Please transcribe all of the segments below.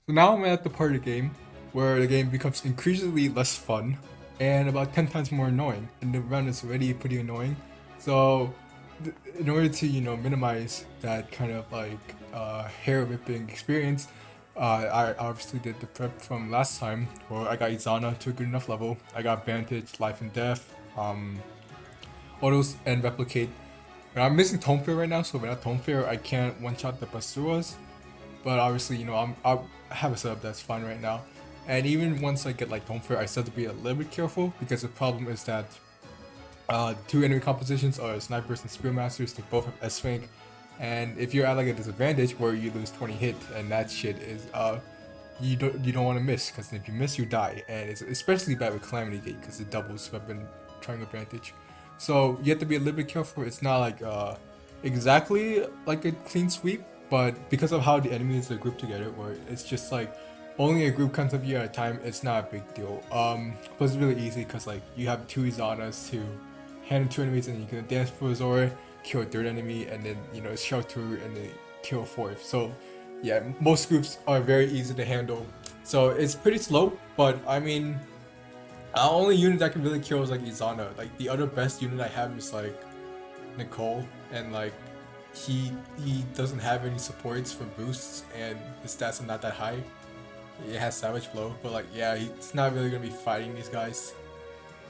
So now I'm at the part of the game where the game becomes increasingly less fun and about 10 times more annoying, and the run is already pretty annoying. So, in order to minimize that kind of like hair ripping experience, I obviously did the prep from last time where I got Izana to a good enough level. I got Vantage, Life and Death, autos, and replicate. And I'm missing Tone Fair right now, so without Tone Fair, I can't one shot the Basuras. But obviously, I have a setup that's fine right now. And even once I get like Tone Fair, I still have to be a little bit careful because the problem is that two enemy compositions are snipers and spearmasters. They both have S rank, and if you're at like a disadvantage where you lose 20 hit, and that shit is you don't want to miss, because if you miss you die, and it's especially bad with Calamity Gate because it doubles weapon triangle advantage. So you have to be a little bit careful. It's not like exactly like a clean sweep, but because of how the enemies are grouped together, where it's just like only a group comes up here at a time, it's not a big deal. Plus it's really easy because like you have two Izanas to hand two enemies, and you can dance for a Zora, kill a third enemy, and then shout through and then kill a fourth. So yeah, most groups are very easy to handle. So it's pretty slow, but I mean, the only unit that can really kill is like Izana. Like the other best unit I have is like Nicole, and like he doesn't have any supports for boosts, and his stats are not that high. It has Savage Blow, but like yeah, he's not really gonna be fighting these guys.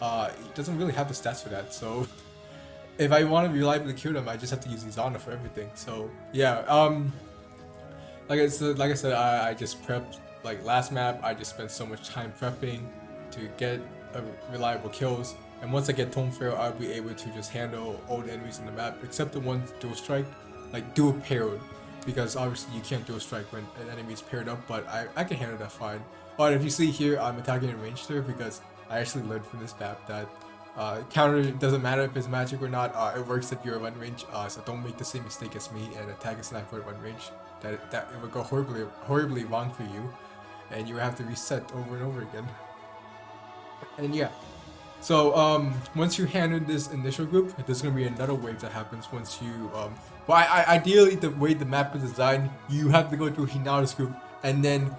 He doesn't really have the stats for that, so if I want to reliably kill them, I just have to use Izana for everything. So yeah, like I said, I just prepped. Like last map, I just spent so much time prepping to get reliable kills. And once I get Tone Fair, I'll be able to just handle all the enemies on the map, except the ones dual strike, like dual paired, because obviously you can't dual strike when an enemy is paired up. But I can handle that fine. But if you see here, I'm attacking in range there because I actually learned from this map that counter doesn't matter if it's magic or not. It works if you're at one range. So don't make the same mistake as me and attack a sniper at one range. That it would go horribly wrong for you, and you have to reset over and over again. And yeah, so once you handle this initial group, there's gonna be another wave that happens once you well, ideally the way the map is designed, you have to go through Hinata's group, and then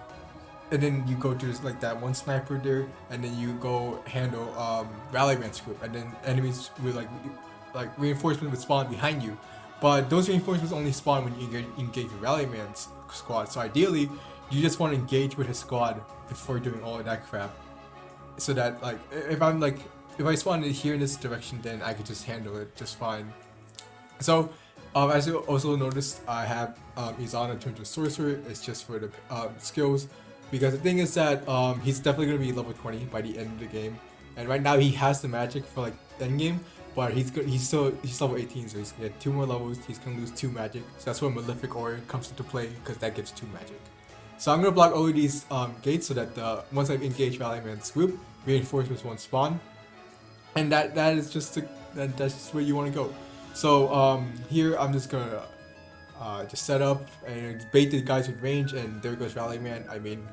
you go to this, like that one sniper there, and then you go handle Rally Man's group, and then enemies with like reinforcement would spawn behind you. But those reinforcements only spawn when you engage with Rally Man's squad. So ideally, you just want to engage with his squad before doing all of that crap, so that like if I spawn it here in this direction, then I could just handle it just fine. So as you also noticed, I have Izana turned to sorcerer. It's just for the skills, because the thing is that he's definitely gonna be level 20 by the end of the game, and right now he has the magic for like end game, but he's level 18, so he's gonna get two more levels. He's gonna lose two magic, so that's where Malefic Aura comes into play, because that gives two magic. So I'm gonna block all of these gates so that once I've engaged Valley Man's group, reinforcements won't spawn, and that is just that's just where you want to go. So here I'm just gonna just set up and bait the guys with range, and there goes Rally Man. I mean,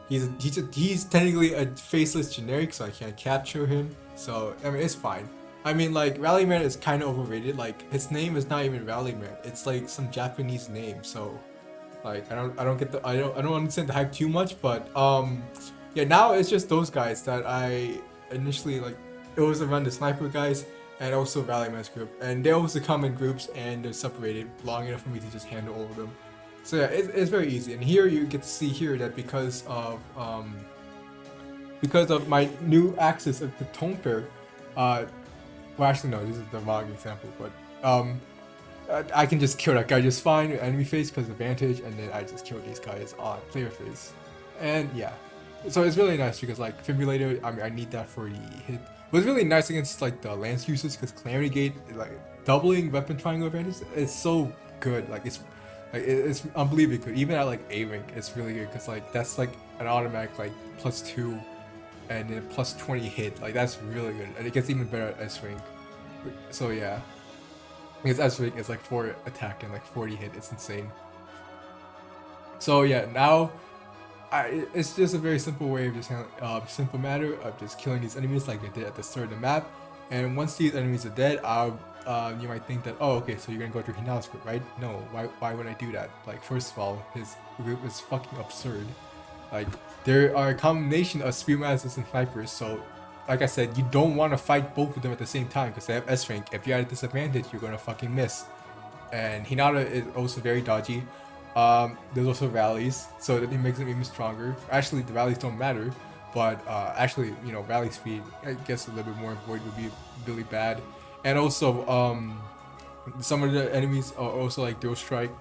he's technically a faceless generic, so I can't capture him. So I mean, it's fine. I mean, like Rally Man is kind of overrated. Like his name is not even Rally Man. It's like some Japanese name. So like I don't understand the hype too much. But yeah, now it's just those guys that I initially like. It was around the sniper guys and also Rally Man's group, and they also come in groups and they're separated long enough for me to just handle all of them. So yeah, it's very easy. And here you get to see here that because of my new access of the Tone Fair, well actually no, this is the wrong example, but I can just kill that guy just fine with enemy face because of advantage, and then I just kill these guys on player face. And yeah, so it's really nice because like Fibrillator, I mean I need that for the hit. But it's really nice against like the lance users, because Calamity Gate, like doubling weapon triangle advantage, it's so good. Like it's unbelievably good. Even at like A rank, it's really good because like that's like an automatic like +2 and then +20 hit. Like that's really good, and it gets even better at S rank. So yeah, because S rank is like 4 attack and like 40 hit. It's insane. So yeah, now it's just a very simple way of just simple matter of just killing these enemies like I did at the start of the map. And once these enemies are dead, you might think that, oh okay, so you're gonna go through Hinata's group, right? No, why would I do that? Like first of all, his group is fucking absurd. Like there are a combination of spearmasters and snipers, so like I said, you don't want to fight both of them at the same time because they have S rank. If you're at a disadvantage, you're gonna fucking miss. And Hinata is also very dodgy. There's also rallies, so that it makes them even stronger. Actually, the rallies don't matter, but actually, you know, rally speed, I guess a little bit more void would be really bad. And also, some of the enemies are also like dual strike,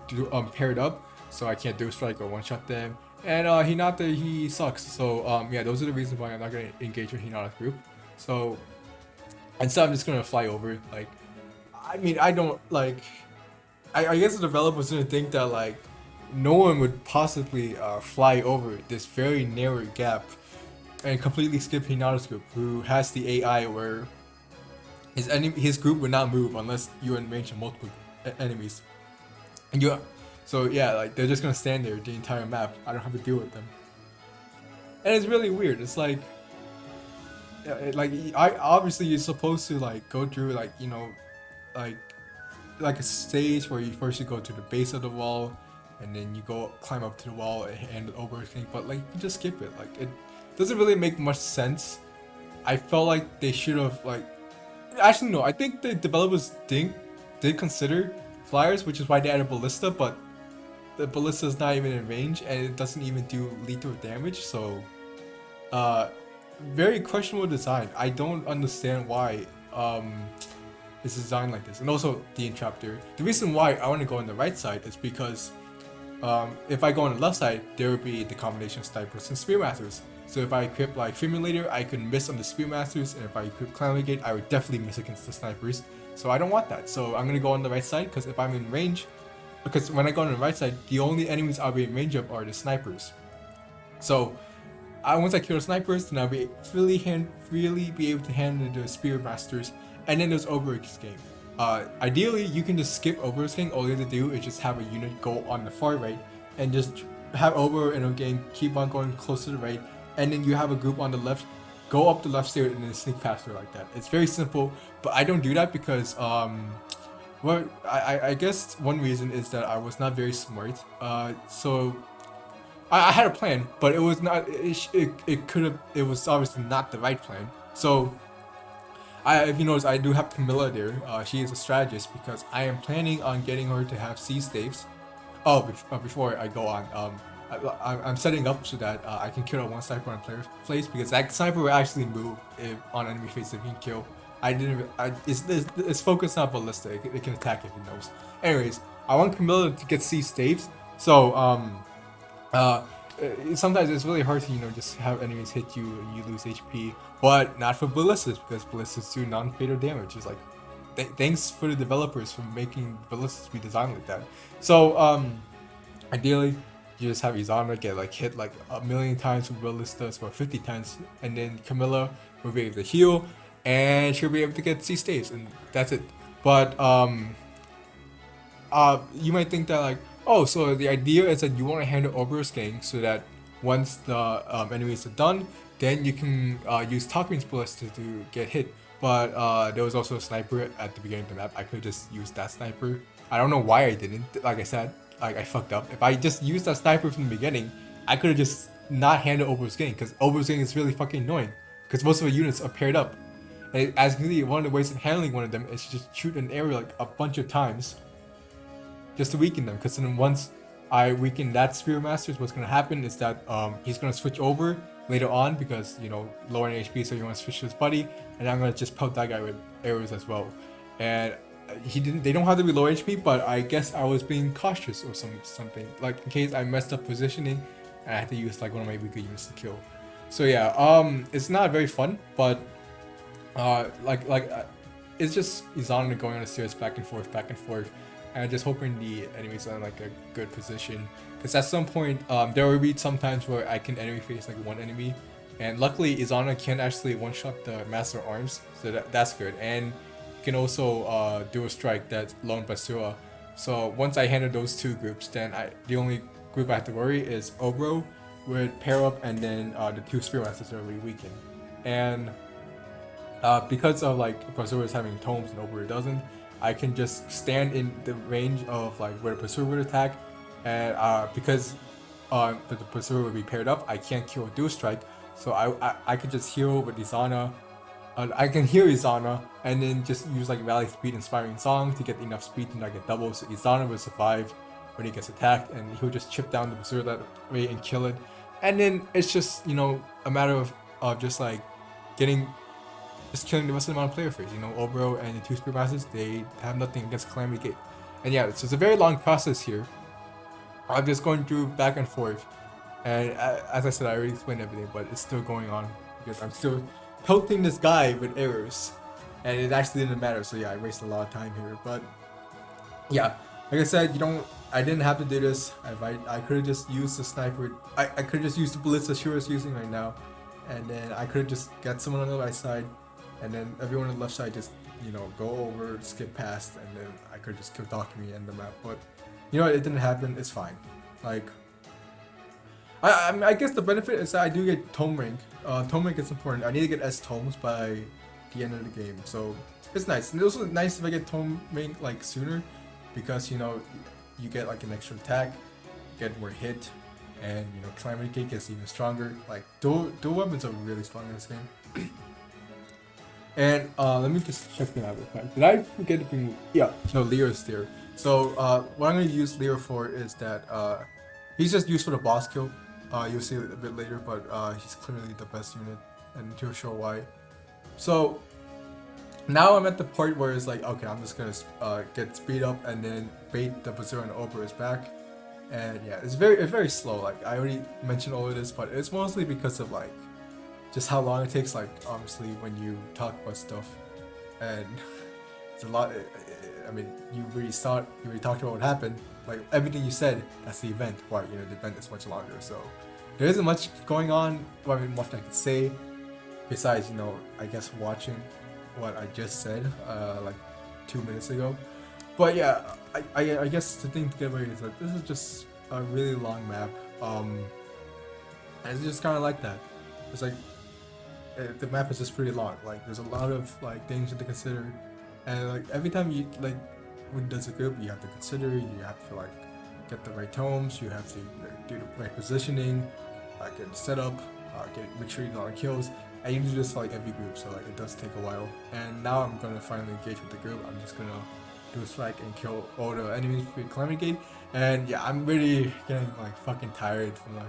paired up, so I can't dual strike or one shot them. And Hinata, he sucks. So yeah, those are the reasons why I'm not gonna engage with Hinata's group. So instead, I'm just gonna fly over. Like, I mean, I don't like. I guess the developers didn't think that like no one would possibly fly over this very narrow gap and completely skip Hinata's group, who has the AI where his group would not move unless you're in range of multiple enemies. And you, so yeah, like they're just gonna stand there the entire map. I don't have to deal with them, and it's really weird. It's like, like I obviously you're supposed to like go through like like like a stage where you first you go to the base of the wall, and then you go climb up to the wall and over everything. But like you just skip it. Like it doesn't really make much sense. I felt like they should have like. Actually, no. I think the developers did consider flyers, which is why they added ballista. But the ballista is not even in range, and it doesn't even do lethal damage. So, very questionable design. I don't understand why it's designed like this. And also the entraptor. The reason why I want to go on the right side is because if I go on the left side, there would be the combination of snipers and spearmasters. So if I equip like Simulator, I could miss on the spearmasters, and if I equip Clan Gate, I would definitely miss against the snipers. So I don't want that. So I'm gonna go on the right side because if I'm in range, because when I go on the right side, the only enemies I'll be in range of are the snipers. So once I kill the snipers, then I'll be freely be able to handle the spearmasters, and then there's Overwatch game. Ideally, you can just skip Overwatch game. All you have to do is just have a unit go on the far right and just have over and again keep on going close to the right, and then you have a group on the left, go up the left stair and then sneak faster like that. It's very simple, but I don't do that because well, I guess one reason is that I was not very smart. So I had a plan, but it was not. It could have. It was obviously not the right plan. So if you notice, I do have Camilla there. She is a strategist because I am planning on getting her to have C staves. Oh, before I go on, I'm setting up so that I can kill one sniper on player place because that sniper will actually move if on enemy face if he can kill. I didn't. It's focused on ballista. It can attack if it knows. Anyways, I want Camilla to get C staves. So sometimes it's really hard to just have enemies hit you and you lose HP, but not for ballistas because ballistas do non-fatal damage. It's like thanks for the developers for making ballistas be designed like that. So ideally you just have Izana get like hit like a million times with ballistas or 50 times, and then Camilla will be able to heal and she'll be able to get C staves, and that's it. But you might think that like, oh, so the idea is that you want to handle Ober's gang so that once the enemies are done, then you can use Talking's ballista to get hit. But there was also a sniper at the beginning of the map. I could just use that sniper. I don't know why I didn't. Like I said, like I fucked up. If I just used that sniper from the beginning, I could have just not handled Ober's gang because Ober's gang is really fucking annoying because most of the units are paired up. And as you can see, one of the ways of handling one of them is to just shoot an area like a bunch of times just to weaken them, because then once I weaken that Spearmaster, what's gonna happen is that he's gonna switch over later on because lowering HP, so you want to switch to his buddy, and I'm gonna just pelt that guy with arrows as well. And they don't have to be low HP, but I guess I was being cautious or something like in case I messed up positioning and I had to use like one of my weaker units to kill. So yeah, it's not very fun, but it's just Izana going on the stairs back and forth, and just hoping the enemies are in like a good position. Because at some point, there will be some times where I can enemy face like one enemy, and luckily Izana can actually one-shot the Master Arms, so that's good. And you can also do a strike that's Lone Basura. So once I handle those two groups, then the only group I have to worry is Obro with pair up, and then the two Spearmasters are really weakened. And because of like Basura is having tomes and Obro doesn't, I can just stand in the range of like where the Pursuer would attack, and because but the Berserker would be paired up. I can't kill a dual strike, so I could just heal with Izana. I can heal Izana and then just use like Rally Speed Inspiring Song to get enough speed to not get double, so Izana will survive when he gets attacked, and he'll just chip down the Berserker that way and kill it. And then it's just, you know, a matter of just like getting, just killing the rest of the amount of player phase. You know, Obro and the two Spear Masters, they have nothing against Calamity Gate. And yeah, so it's a very long process here. I'm just going through back and forth. And as I said, I already explained everything, but it's still going on because I'm still pelting this guy with arrows. And it actually didn't matter, so yeah, I wasted a lot of time here. But yeah, like I said, I didn't have to do this. I could have just used the sniper. I could have just used the bullets that Shura's using right now. And then I could have just got someone on the right side. And then everyone on the left side just, you know, go over, skip past. And then I could just kill Dokumi and the map. But, you know, it didn't happen. It's fine. Like, I guess the benefit is that I do get tome rank. Tome rank is important. I need to get S tomes by the end of the game. So, it's nice. And it's also nice if I get tome rank, like, sooner. Because, you know, you get like an extra attack, you get more hit, and you know, Calamity Gate gets even stronger. Like dual weapons are really strong in this game. And let me just check them out real quick. Did I forget to bring? Yeah, no, Leo's there. So what I'm gonna use Leo for is that he's just used for the boss kill. You'll see it a bit later, but he's clearly the best unit, and he'll show why. So now I'm at the point where it's like, okay, I'm just gonna get speed up and then bait the Berserker and Obro's back. And yeah, it's very slow. Like I already mentioned all of this, but it's mostly because of like just how long it takes. Like obviously when you talk about stuff, and it's a lot. I mean, you already talked about what happened. Like everything you said, that's the event. Why, you know, the event is much longer. So there isn't much going on. Well, I mean, much I can say besides, you know, I guess watching what I just said like 2 minutes ago. But yeah, I guess the thing to get away is that this is just a really long map, and it's just kind of like that. It's like the map is just pretty long. Like there's a lot of like things to consider, and like every time you like when there's a group, you have to consider, you have to like get the right tomes, you have to do the right positioning, get the setup, make sure you get a lot of kills. I usually do this for like every group, so like it does take a while. And now I'm gonna finally engage with the group. I'm just gonna do a strike and kill all the enemies with Calamity Gate. And yeah, I'm really getting like fucking tired from like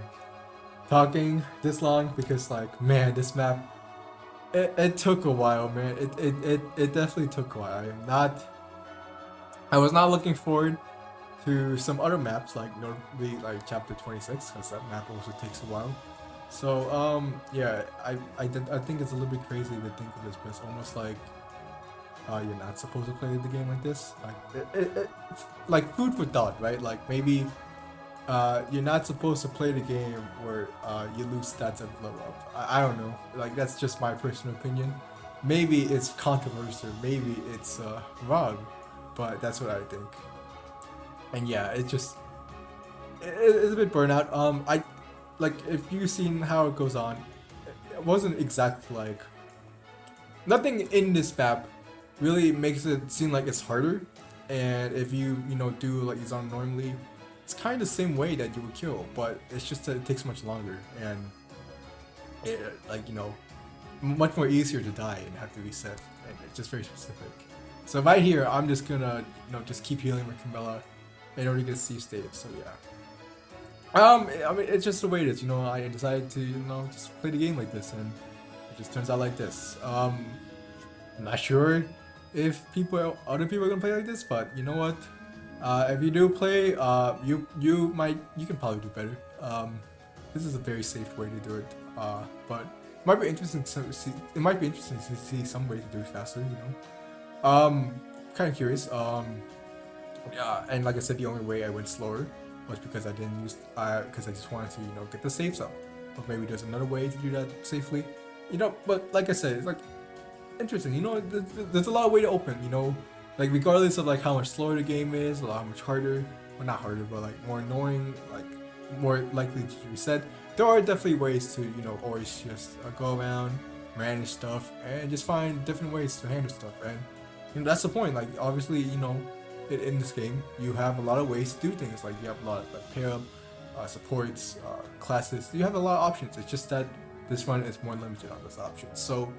talking this long because like man, this map it took a while, man. It definitely took a while. I was not looking forward to some other maps, like notably like chapter 26, because that map also takes a while. So yeah, I think it's a little bit crazy to think of this, but it's almost like you're not supposed to play the game like this. Like like food for thought, right? Like maybe you're not supposed to play the game where you lose stats at level up. I don't know. Like that's just my personal opinion. Maybe it's controversial. Maybe it's wrong, but that's what I think. And yeah, it's a bit burnout. I like if you've seen how it goes on, it wasn't exactly like nothing in this map really makes it seem like it's harder. And if you do like Izana normally, it's kind of the same way that you would kill, but it's just that it takes much longer and it, like much more easier to die and have to reset, and it's just very specific. So right here, I'm just gonna just keep healing with Camilla in order to get Steve save. So yeah. I mean, it's just the way it is. I decided to just play the game like this, and it just turns out like this. I'm not sure if other people are gonna play like this, but you know what? If you do play, you can probably do better. This is a very safe way to do it. But it might be interesting to see. It might be interesting to see some way to do it faster. Kind of curious. Yeah, and like I said, the only way I went slower was because I didn't use because I just wanted to get the saves up. But maybe there's another way to do that safely. But like I said, it's like interesting. There's a lot of way to open. Like regardless of like how much slower the game is, or how much harder, well not harder, but like more annoying, like more likely to reset. There are definitely ways to always just go around, manage stuff, and just find different ways to handle stuff. And that's the point. Like obviously in this game, you have a lot of ways to do things. Like you have a lot of like pair up, supports, classes. You have a lot of options. It's just that this run is more limited on those options. So,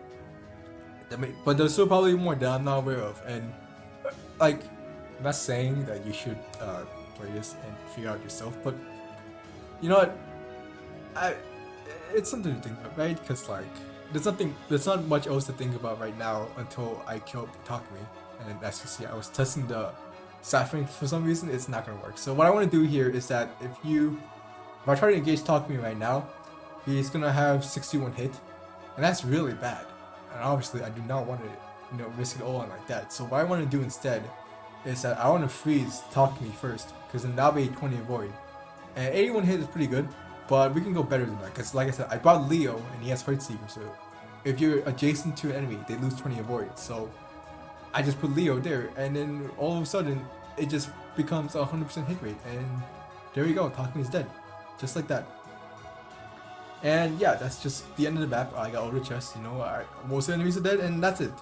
but there's still probably more that I'm not aware of. And like, I'm not saying that you should play this and figure out yourself, but you know what? It's something to think about, right? Because like, there's not much else to think about right now until I killed Takumi. And as you see, I was testing the Sapphire. For some reason, it's not gonna work. So what I want to do here is that if I try to engage Takumi right now, he's gonna have 61 hit, and that's really bad. And obviously, I do not want to, risk it all on like that. So what I want to do instead is that I want to freeze Takumi first, because then that'll be 20 avoid. And 81 hit is pretty good, but we can go better than that. Because like I said, I brought Leo, and he has Heartseeker, so if you're adjacent to an enemy, they lose 20 avoid. So I just put Leo there, and then all of a sudden, it just becomes a 100% hit rate, and there you go, Takumi's dead. Just like that. And yeah, that's just the end of the map. I got all the chests, most enemies are dead, and that's it.